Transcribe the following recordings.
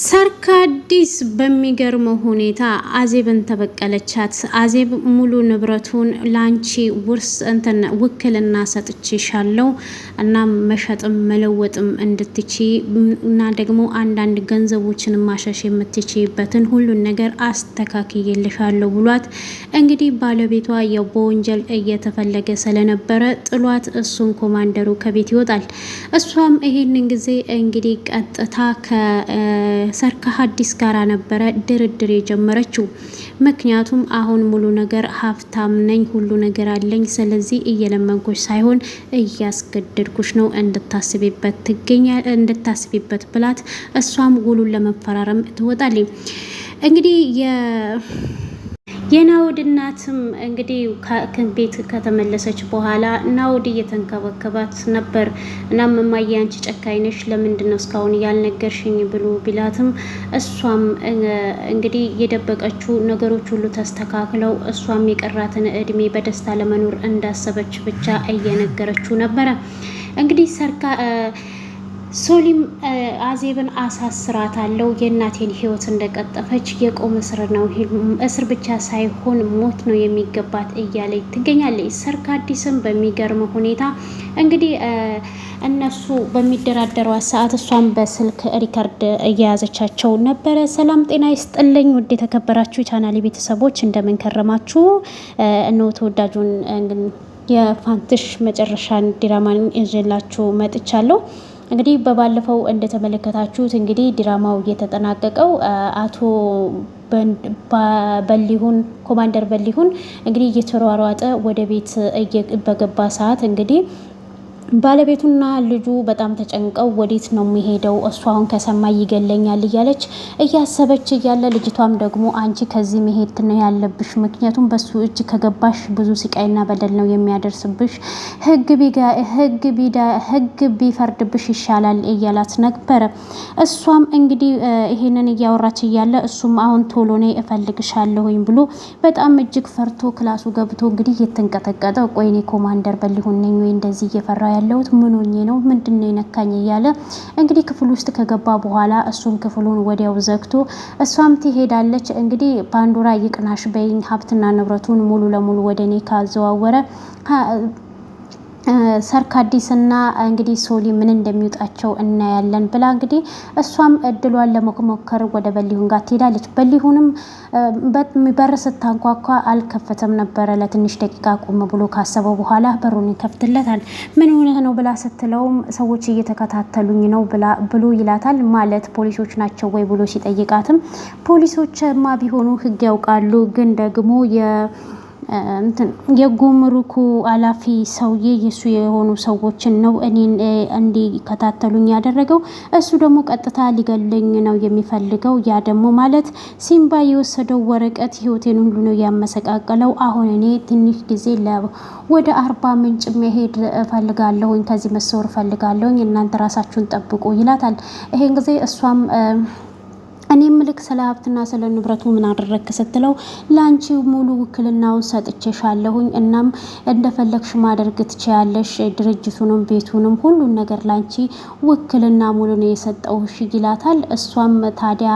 ሰርካዲስ በሚገርመው ሁኔታ አዜብን ተበቀለቻት። አዜብ ሙሉ ንብረቱን ላንቺ ውርስ ውክልና ሰጥቼሻለሁ እና መሸጥም መለወጥም እንድትቺ እና ደግሞ አንዳንድ ገንዘቦችን ማሸሽ የምትችይበትን ሁሉን ነገር አስተካክዬልሻለሁ ብሏት እንግዲህ ባለቤቷ በወንጀል እየተፈለገ ስለነበረ ጥሏት እሱን ኮማንደሩ ከቤት ይወጣል። እሷም ይሄንን ጊዜ እንግዲህ ቀጥታ ሰርካዲስ ጋራ ነበረ ድርድር የጀመረችው። ምክንያቱም አሁን ሙሉ ነገር ሀብታም ነኝ፣ ሁሉ ነገር አለኝ፣ ስለዚህ እየለመንኩሽ ሳይሆን እያስገደድኩሽ ነው እንድታስቢበት ብላት እሷም ውሉን ለመፈራረም ትወጣለች። እንግዲህ የናውድ እናትም እንግዲህ ቤት ከተመለሰች በኋላ ናውድ እየተንከባከባት ነበር። እናም እማዬ አንቺ ጨካኝ ነሽ፣ ለምንድን ነው እስካሁን ያልነገርሽኝ ብሎ ቢላትም እሷም እንግዲህ የደበቀችው ነገሮች ሁሉ ተስተካክለው እሷም የቀራትን እድሜ በደስታ ለመኖር እንዳሰበች ብቻ እየነገረችው ነበረ። እንግዲህ ሶሊም አዜብን አሳስራታለሁ፣ የእናቴን ህይወት እንደቀጠፈች የቆም እስር ነው፣ እስር ብቻ ሳይሆን ሞት ነው የሚገባት እያለች ትገኛለች። ሰርካዲስም በሚገርም ሁኔታ እንግዲህ እነሱ በሚደራደሯት ሰዓት እሷም በስልክ ሪከርድ እየያዘቻቸው ነበረ። ሰላም ጤና ይስጥልኝ ውድ የተከበራችሁ የቻናሌ ቤተሰቦች እንደምን ከረማችሁ? እነሆ ተወዳጁን የፋንትሽ መጨረሻን ድራማን ይዤላችሁ መጥቻለሁ። እንግዲህ በባለፈው እንደተመለከታችሁት እንግዲህ ድራማው እየተጠናቀቀው አቶ በሊሁን ኮማንደር በሊሁን እንግዲህ እየተሯሯጠ ወደ ቤት በገባ ሰዓት እንግዲህ ባለቤቱና ልጁ በጣም ተጨንቀው ወዴት ነው የሚሄደው? እሱ አሁን ከሰማ ይገለኛል እያለች እያሰበች እያለ ልጅቷም ደግሞ አንቺ ከዚህ መሄድ ነው ያለብሽ፣ ምክንያቱም በሱ እጅ ከገባሽ ብዙ ስቃይና በደል ነው የሚያደርስብሽ፣ ህግ ቢፈርድብሽ ይሻላል እያላት ነበረ። እሷም እንግዲህ ይሄንን እያወራች እያለ እሱም አሁን ቶሎ ነይ እፈልግሻለሁኝ ብሎ በጣም እጅግ ፈርቶ ክላሱ ገብቶ እንግዲህ እየተንቀጠቀጠ ቆይኔ ኮማንደር በሊሁን ነኝ ወይ እንደዚህ እየፈራ ያለሁት ምን ሆኜ ነው ምንድነው የነካኝ እያለ እንግዲህ ክፍል ውስጥ ከገባ በኋላ እሱም ክፍሉን ወዲያው ዘግቶ እሷም ትሄዳለች። እንግዲህ ፓንዶራ ይቅናሽ በይኝ፣ ሀብትና ንብረቱን ሙሉ ለሙሉ ወደ እኔ ካዘዋወረ ሰርካዲስና እንግዲህ ሶሊ ምን እንደሚወጣቸው እናያለን ብላ እንግዲህ እሷም እድሏን ለመሞከር ወደ በሊሁን ጋር ትሄዳለች። በሊሁንም በር ስታንኳኳ አልከፈተም ነበረ። ለትንሽ ደቂቃ ቆም ብሎ ካሰበው በኋላ በሩን ይከፍትለታል። ምን ሆነህ ነው ብላ ስትለውም ሰዎች እየተከታተሉኝ ነው ብሎ ይላታል። ማለት ፖሊሶች ናቸው ወይ ብሎ ሲጠይቃትም ፖሊሶችማ ቢሆኑ ህግ ያውቃሉ፣ ግን ደግሞ የጉምሩኩ አላፊ ሰውዬ የሱ የሆኑ ሰዎችን ነው እኔን እንዲከታተሉኝ ያደረገው። እሱ ደግሞ ቀጥታ ሊገለኝ ነው የሚፈልገው። ያ ደግሞ ማለት ሲምባ የወሰደው ወረቀት ህይወቴን ሁሉ ነው ያመሰቃቀለው። አሁን እኔ ትንሽ ጊዜ ወደ 40 ምንጭ መሄድ እፈልጋለሁኝ፣ ከዚህ መሰወር እፈልጋለሁኝ፣ እናንተ ራሳችሁን ጠብቁ ይላታል። ይሄን ጊዜ እሷም እኔ ምልክ ስለ ሀብትና ስለ ንብረቱ ምን አደረክ ስትለው ላንቺ ሙሉ ውክልናውን ሰጥቼሻለሁኝ፣ እናም እንደፈለግሽ ማድረግ ትችያለሽ፣ ድርጅቱንም ቤቱንም ሁሉን ነገር ላንቺ ውክልና ሙሉ ነው የሰጠውሽ ይላታል። እሷም ታዲያ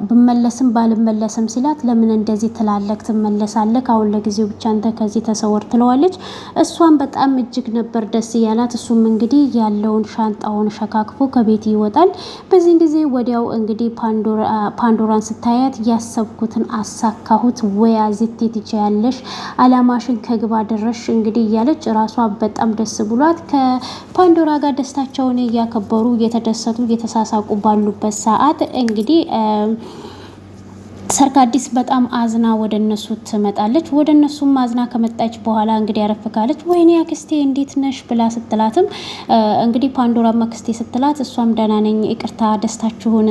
ብመለስም ባልመለስም ሲላት ለምን እንደዚህ ትላለክ? ትመለሳለክ፣ አሁን ለጊዜው ብቻ አንተ ከዚህ ተሰወር ትለዋለች። እሷም በጣም እጅግ ነበር ደስ ያላት። እሱም እንግዲህ ያለውን ሻንጣውን ሸካክፎ ከቤት ይወጣል። በዚህ ጊዜ ወዲያው እንግዲህ ፓንዶራን ስታያት ያሰብኩትን አሳካሁት፣ ወይ አዚቴ ትችያለሽ፣ አላማሽን ከግባ ደረሽ እንግዲህ እያለች ራሷ በጣም ደስ ብሏት ከፓንዶራ ጋር ደስታቸውን እያከበሩ እየተደሰቱ እየተሳሳቁ ባሉበት ሰዓት እንግዲህ ሰርካዲስ በጣም አዝና ወደ እነሱ ትመጣለች። ወደ እነሱም አዝና ከመጣች በኋላ እንግዲህ ያረፍካለች። ወይኔ አክስቴ እንዴት ነሽ ብላ ስትላትም እንግዲህ ፓንዶራ አክስቴ ስትላት እሷም ደህና ነኝ፣ ይቅርታ ደስታችሁን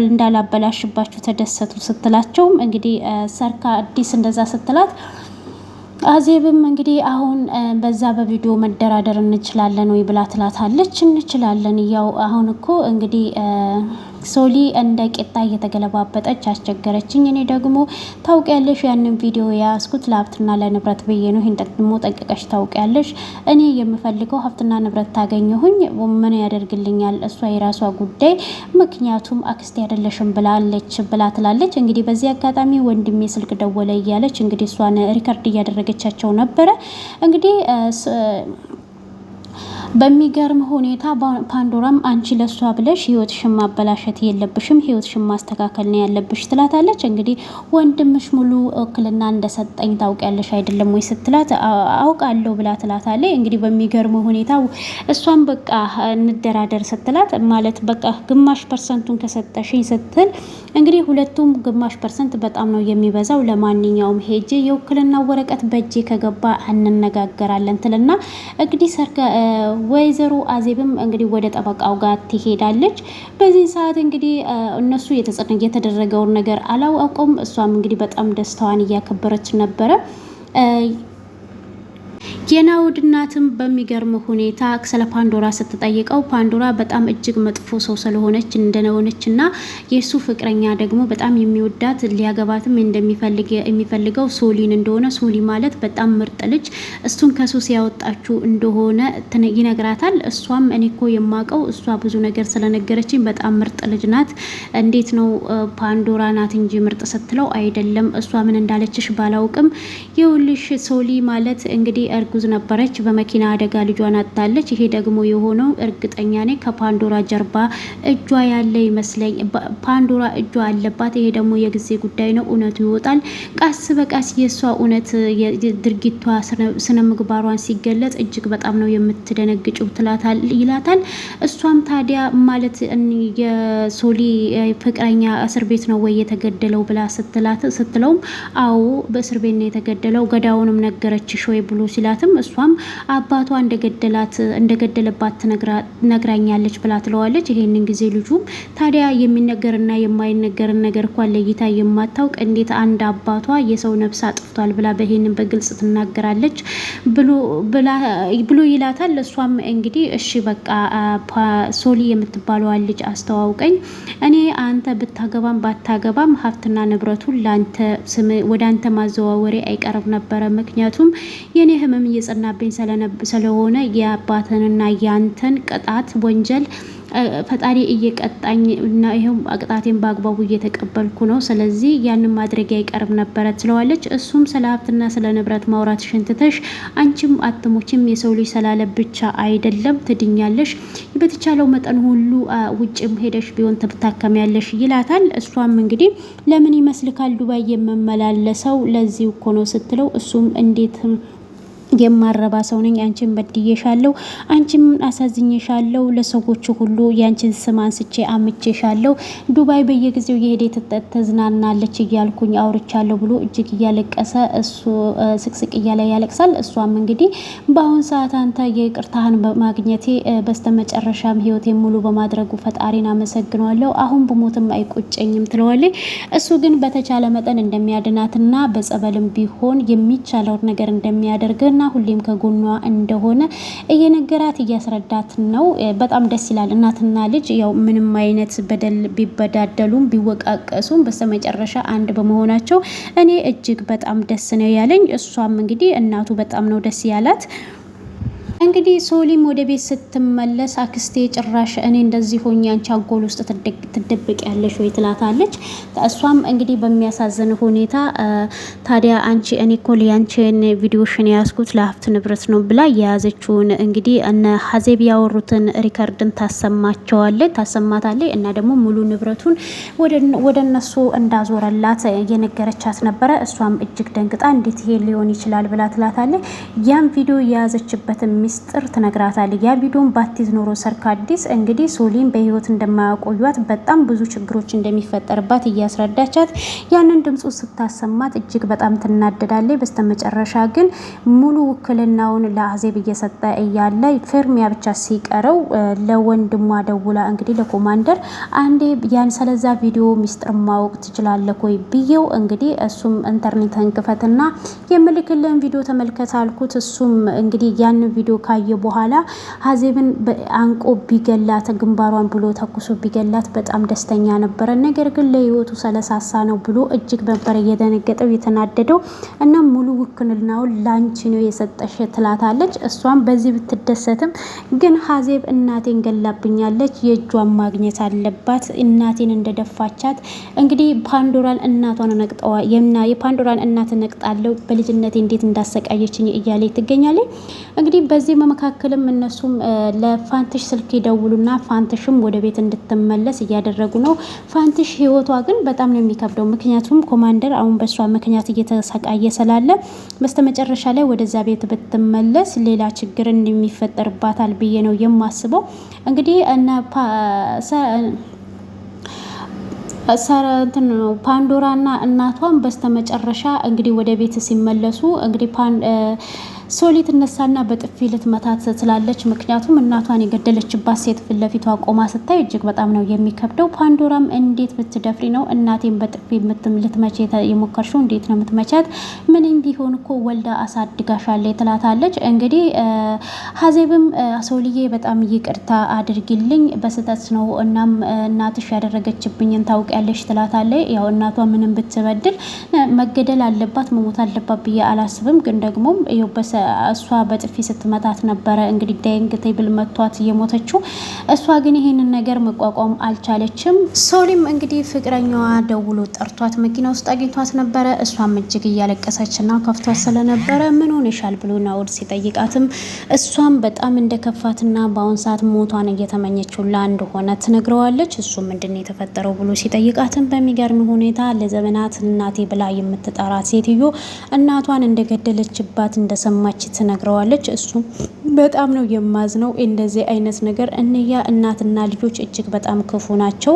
እንዳላበላሽባችሁ ተደሰቱ ስትላቸውም እንግዲህ ሰርካዲስ እንደዛ ስትላት አዜብም እንግዲህ አሁን በዛ በቪዲዮ መደራደር እንችላለን ወይ ብላ ትላታለች። እንችላለን ያው አሁን እኮ እንግዲህ ሶሊ እንደ ቂጣ እየተገለባበጠች አስቸገረችኝ። እኔ ደግሞ ታውቂያለሽ ያንን ቪዲዮ የያዝኩት ለሀብትና ለንብረት ብዬ ነው። ይሄን ደግሞ ጠንቅቀሽ ታውቂያለሽ። እኔ የምፈልገው ሀብትና ንብረት ታገኘሁኝ ምን ያደርግልኛል? እሷ የራሷ ጉዳይ፣ ምክንያቱም አክስቴ አይደለሽም ብላ ትላለች። እንግዲህ በዚህ አጋጣሚ ወንድሜ ስልክ ደወለ እያለች እንግዲህ እሷን ሪከርድ እያደረገቻቸው ነበረ እንግዲህ በሚገርም ሁኔታ ፓንዶራም አንቺ ለሷ ብለሽ ህይወትሽን ማበላሸት የለብሽም፣ ህይወትሽን ማስተካከል ነው ያለብሽ ትላታለች። እንግዲህ ወንድምሽ ሙሉ እክልና እንደሰጠኝ ታውቂያለሽ አይደለም ወይ ስትላት አውቃለሁ ብላ ትላታለች። እንግዲህ በሚገርም ሁኔታ እሷም በቃ እንደራደር ስትላት ማለት በቃ ግማሽ ፐርሰንቱን ከሰጠሽኝ ስትል እንግዲህ ሁለቱም ግማሽ ፐርሰንት በጣም ነው የሚበዛው፣ ለማንኛውም ሄጄ የውክልና ወረቀት በእጄ ከገባ እንነጋገራለን ትልና እንግዲህ ወይዘሮ አዜብም እንግዲህ ወደ ጠበቃው ጋር ትሄዳለች። በዚህ ሰዓት እንግዲህ እነሱ የተደረገውን ነገር አላውቀውም። እሷም እንግዲህ በጣም ደስታዋን እያከበረች ነበረ። የናውድ እናትም በሚገርም ሁኔታ ስለ ፓንዶራ ስትጠይቀው ፓንዶራ በጣም እጅግ መጥፎ ሰው ስለሆነች እንደሆነችና የሱ ፍቅረኛ ደግሞ በጣም የሚወዳት ሊያገባትም የሚፈልገው ሶሊን እንደሆነ፣ ሶሊ ማለት በጣም ምርጥ ልጅ እሱን ከሱስ ያወጣችው እንደሆነ ይነግራታል። እሷም እኔ እኮ የማውቀው እሷ ብዙ ነገር ስለነገረችኝ በጣም ምርጥ ልጅ ናት፣ እንዴት ነው ፓንዶራ ናት እንጂ ምርጥ ስትለው አይደለም፣ እሷ ምን እንዳለችሽ ባላውቅም ይኸውልሽ ሶሊ ማለት እንግዲህ እርጉዝ ነበረች፣ በመኪና አደጋ ልጇን አጣለች። ይሄ ደግሞ የሆነው እርግጠኛ ነኝ ከፓንዶራ ጀርባ እጇ ያለ ይመስለኝ፣ ፓንዶራ እጇ አለባት። ይሄ ደግሞ የጊዜ ጉዳይ ነው፣ እውነቱ ይወጣል ቀስ በቀስ። የሷ እውነት ድርጊቷ ስነ ምግባሯን ሲገለጽ እጅግ በጣም ነው የምትደነግጭው ይላታል። እሷም ታዲያ ማለት የሶሊ ፍቅረኛ እስር ቤት ነው ወይ የተገደለው ብላ ስትለውም አዎ በእስር ቤት ነው የተገደለው፣ ገዳውንም ነገረችሽ ወይ ብሎ ሲላትም እሷም አባቷ እንደገደለባት ነግራኛለች ብላ ትለዋለች። ይሄንን ጊዜ ልጁም ታዲያ የሚነገርና የማይነገርን ነገር እንኳን ለይታ የማታውቅ እንዴት አንድ አባቷ የሰው ነፍስ አጥፍቷል ብላ በይሄንን በግልጽ ትናገራለች ብሎ ይላታል። እሷም እንግዲህ እሺ በቃ ሶሊ የምትባለዋን ልጅ አስተዋውቀኝ፣ እኔ አንተ ብታገባም ባታገባም ሀብትና ንብረቱን ወደ አንተ ማዘዋወሬ አይቀርም ነበረ፣ ምክንያቱም የኔ ህመም እየጸናብኝ ስለሆነ የአባትንና ያንተን ቅጣት ወንጀል ፈጣሪ እየቀጣኝ እና ይሄው ቅጣቴን በአግባቡ እየተቀበልኩ ነው፣ ስለዚህ ያንን ማድረግ አይቀርም ነበረ ትለዋለች። እሱም ስለ ሀብትና ስለ ንብረት ማውራት ሽንትተሽ አንቺም አትሞችም፣ የሰው ልጅ ስላለ ብቻ አይደለም ትድኛለሽ፣ በተቻለው መጠን ሁሉ ውጭም ሄደሽ ቢሆን ትታከሚያለሽ ይላታል። እሷም እንግዲህ ለምን ይመስልካል ዱባይ የምመላለሰው ለዚህ እኮ ነው ስትለው እሱም እንዴት የማረባ ሰው ነኝ፣ አንቺን በድዬሻለሁ፣ አንቺን አሳዝኜሻለሁ፣ ለሰዎቹ ሁሉ ያንቺን ስም አንስቼ አምቼሻለሁ፣ ዱባይ በየጊዜው የሄደ ተዝናናለች እያልኩኝ አውርቻለሁ ብሎ እጅግ እያለቀሰ እሱ ስቅስቅ እያለ ያለቅሳል። እሷም እንግዲህ በአሁን ሰዓት አንተ የይቅርታህን በማግኘቴ በስተመጨረሻም ህይወቴን ሙሉ በማድረጉ ፈጣሪን አመሰግናለሁ፣ አሁን በሞትም አይቆጨኝም ትለዋለች። እሱ ግን በተቻለ መጠን እንደሚያድናትና በጸበልም ቢሆን የሚቻለውን ነገር እንደሚያደርግ እና ሁሌም ከጎኗ እንደሆነ እየነገራት እያስረዳት ነው። በጣም ደስ ይላል። እናትና ልጅ ያው ምንም አይነት በደል ቢበዳደሉም ቢወቃቀሱም በስተመጨረሻ አንድ በመሆናቸው እኔ እጅግ በጣም ደስ ነው ያለኝ። እሷም እንግዲህ እናቱ በጣም ነው ደስ ያላት። እንግዲህ ሶሊም ወደ ቤት ስትመለስ አክስቴ ጭራሽ እኔ እንደዚህ ሆኜ አንቺ አንጎል ውስጥ ትደብቅ ያለሽ ወይ ትላታለች። እሷም እንግዲህ በሚያሳዝን ሁኔታ ታዲያ አንቺ እኔ እኮ ያንቺን ቪዲዮሽን የያዝኩት ለሀብት ንብረት ነው ብላ የያዘችውን እንግዲህ እነ ሀዜብ ያወሩትን ሪከርድን ታሰማታለች እና ደግሞ ሙሉ ንብረቱን ወደ እነሱ እንዳዞረላት የነገረቻት ነበረ። እሷም እጅግ ደንግጣ እንዴት ይሄ ሊሆን ይችላል ብላ ትላታለች። ያን ቪዲዮ የያዘችበትን ሚስጥር ትነግራታለች። ያ ቪዲዮን ባትይዝ ኖሮ ሰርካዲስ እንግዲህ ሶሊን በህይወት እንደማያቆዩት በጣም ብዙ ችግሮች እንደሚፈጠርባት እያስረዳቻት ያንን ድምፁ ስታሰማት እጅግ በጣም ትናደዳለች። በስተመጨረሻ ግን ሙሉ ውክልናውን ለአዜብ እየሰጠ እያለ ፍርሚያ ብቻ ሲቀረው ለወንድሟ ደውላ እንግዲህ ለኮማንደር አንዴ ያን ስለዛ ቪዲዮ ሚስጥር ማወቅ ትችላለህ ወይ ብዬው እንግዲህ እሱም ኢንተርኔትን ክፈትና የምልክልን ቪዲዮ ተመልከት አልኩት። እሱም እንግዲህ ያን ቪዲዮ ካየ በኋላ አዜብን አንቆ ቢገላት ግንባሯን ብሎ ተኩሶ ቢገላት በጣም ደስተኛ ነበረ። ነገር ግን ለህይወቱ ሰለሳሳ ነው ብሎ እጅግ ነበር እየደነገጠው የተናደደው እና ሙሉ ውክልናውን ላንቺ ነው የሰጠሽ ትላታለች። እሷም በዚህ ብትደሰትም ግን አዜብ እናቴን ገላብኛለች፣ የእጇን ማግኘት አለባት፣ እናቴን እንደደፋቻት እንግዲህ ፓንዶራን እናቷን ነቅጠዋ የፓንዶራን እናት ነቅጣለው በልጅነቴ እንዴት እንዳሰቃየችኝ እያለ ትገኛለች። እንግዲህ በዚህ መካከልም እነሱም ለፋንትሽ ስልክ ይደውሉና ፋንትሽም ወደ ቤት እንድትመለስ እያደረጉ ነው። ፋንትሽ ህይወቷ ግን በጣም ነው የሚከብደው። ምክንያቱም ኮማንደር አሁን በሷ ምክንያት እየተሰቃየ ስላለ በስተመጨረሻ ላይ ወደዛ ቤት ብትመለስ ሌላ ችግር እንደሚፈጠርባታል ብዬ ነው የማስበው። እንግዲህ ፓንዶራና እናቷን በስተመጨረሻ እንግዲህ ወደ ቤት ሲመለሱ እንግዲህ ሶሊ ትነሳና በጥፊ ልትመታት ትላለች። ምክንያቱም እናቷን የገደለችባት ሴት ፊት ለፊቷ ቆማ ስታይ እጅግ በጣም ነው የሚከብደው። ፓንዶራም እንዴት ብትደፍሪ ነው እናቴን በጥፊ ልትመቼ የሞከርሽው? እንዴት ነው የምትመቻት? ምንም ቢሆን እኮ ወልዳ አሳድጋሻለች ትላታለች። እንግዲህ አዜብም ሶልዬ በጣም ይቅርታ አድርጊልኝ በስህተት ነው እናም እናትሽ ያደረገችብኝን ታውቂያለሽ ትላታለች። ያው እናቷ ምንም ብትበድል መገደል አለባት መሞት አለባት ብዬ አላስብም። ግን ደግሞ እሷ በጥፊ ስትመታት ነበረ እንግዲህ ዳይንግ ቴብል መቷት የሞተችው። እሷ ግን ይሄንን ነገር መቋቋም አልቻለችም። ሶሊም እንግዲህ ፍቅረኛዋ ደውሎ ጠርቷት መኪና ውስጥ አግኝቷት ነበረ። እሷም እጅግ እያለቀሰችና ከፍቷት ስለነበረ ምን ሆነሻል ብሎ ናኦድ ሲጠይቃትም እሷም በጣም እንደከፋትና በአሁን ሰዓት ሞቷን እየተመኘችው እንደሆነ ትነግረዋለች። እሱ ምንድነው የተፈጠረው ብሎ ሲጠይቃትም በሚገርም ሁኔታ ለዘመናት እናቴ ብላ የምትጠራት ሴትዮ እናቷን እንደገደለችባት እንደሰማ ትነግረዋለች። እሱ በጣም ነው የማዝነው እንደዚህ አይነት ነገር እንያ እናትና ልጆች እጅግ በጣም ክፉ ናቸው።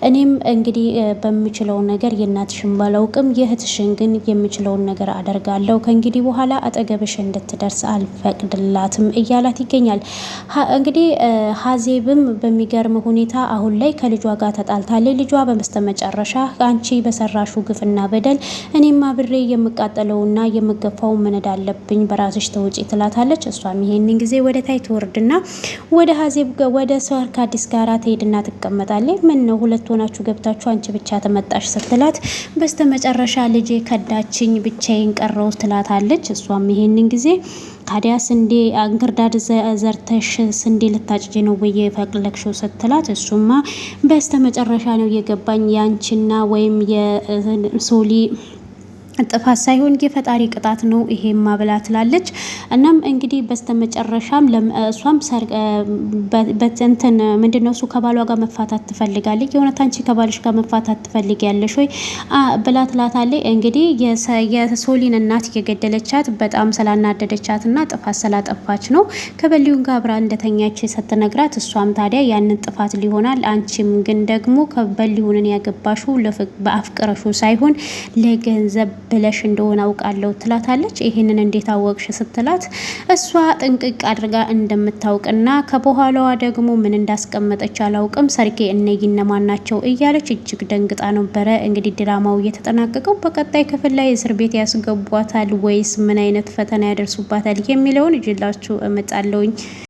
እኔም እንግዲህ በሚችለው ነገር የእናትሽን ባላውቅም የእህትሽን ግን የምችለውን ነገር አደርጋለሁ። ከእንግዲህ በኋላ አጠገብሽ እንድትደርስ አልፈቅድላትም እያላት ይገኛል። እንግዲህ አዜብም በሚገርም ሁኔታ አሁን ላይ ከልጇ ጋር ተጣልታለች። ልጇ በመስተመጨረሻ አንቺ በሰራሹ ግፍና በደል እኔም አብሬ የምቃጠለውና የምገፋው መነድ አለብኝ በራስሽ ተውጪ ትላታለች። እሷም ይሄንን ጊዜ ወደ ታይ ትወርድና ወደ አዜብ ወደ ሰርካዲስ ጋራ ትሄድና ትቀመጣለች። ምን ነው ሁለት ሆናችሁ ገብታችሁ አንቺ ብቻ ተመጣሽ ስትላት በስተመጨረሻ ልጄ ከዳችኝ ብቻዬን ቀረው ትላታለች። እሷም ይሄንን ጊዜ ታዲያ ስንዴ እንክርዳድ ዘርተሽ ስንዴ ልታጭጂ ነው ወይ የፈቅለክሽው ስትላት እሱማ በስተመጨረሻ ነው የገባኝ ያንቺና ወይም የሶሊ ጥፋት ሳይሆን የፈጣሪ ቅጣት ነው ይሄማ ብላ ትላለች። እናም እንግዲህ በስተመጨረሻም እሷም በእንትን ምንድነው እሱ ከባሏ ጋር መፋታት ትፈልጋለች። የእውነት አንቺ ከባልሽ ጋር መፋታት ትፈልጊያለሽ ወይ ብላ ትላታለች። እንግዲህ የሶሊን እናት የገደለቻት በጣም ስላናደደቻትና ጥፋት ስላጠፋች ነው ከበሊውን ጋር አብራ እንደተኛች ስትነግራት እሷም ታዲያ ያንን ጥፋት ሊሆናል አንቺም ግን ደግሞ ከበሊውንን ያገባሹ በአፍቅረሹ ሳይሆን ለገንዘብ ብለሽ እንደሆነ አውቃለሁ ትላታለች። ይሄንን እንዴት አወቅሽ ስትላት እሷ ጥንቅቅ አድርጋ እንደምታውቅና ከበኋላዋ ደግሞ ምን እንዳስቀመጠች አላውቅም ሰርጌ እነማን ናቸው እያለች እጅግ ደንግጣ ነበረ። እንግዲህ ድራማው እየተጠናቀቀው በቀጣይ ክፍል ላይ እስር ቤት ያስገቧታል ወይስ ምን አይነት ፈተና ያደርሱባታል የሚለውን እጅላችሁ እመጣለሁኝ።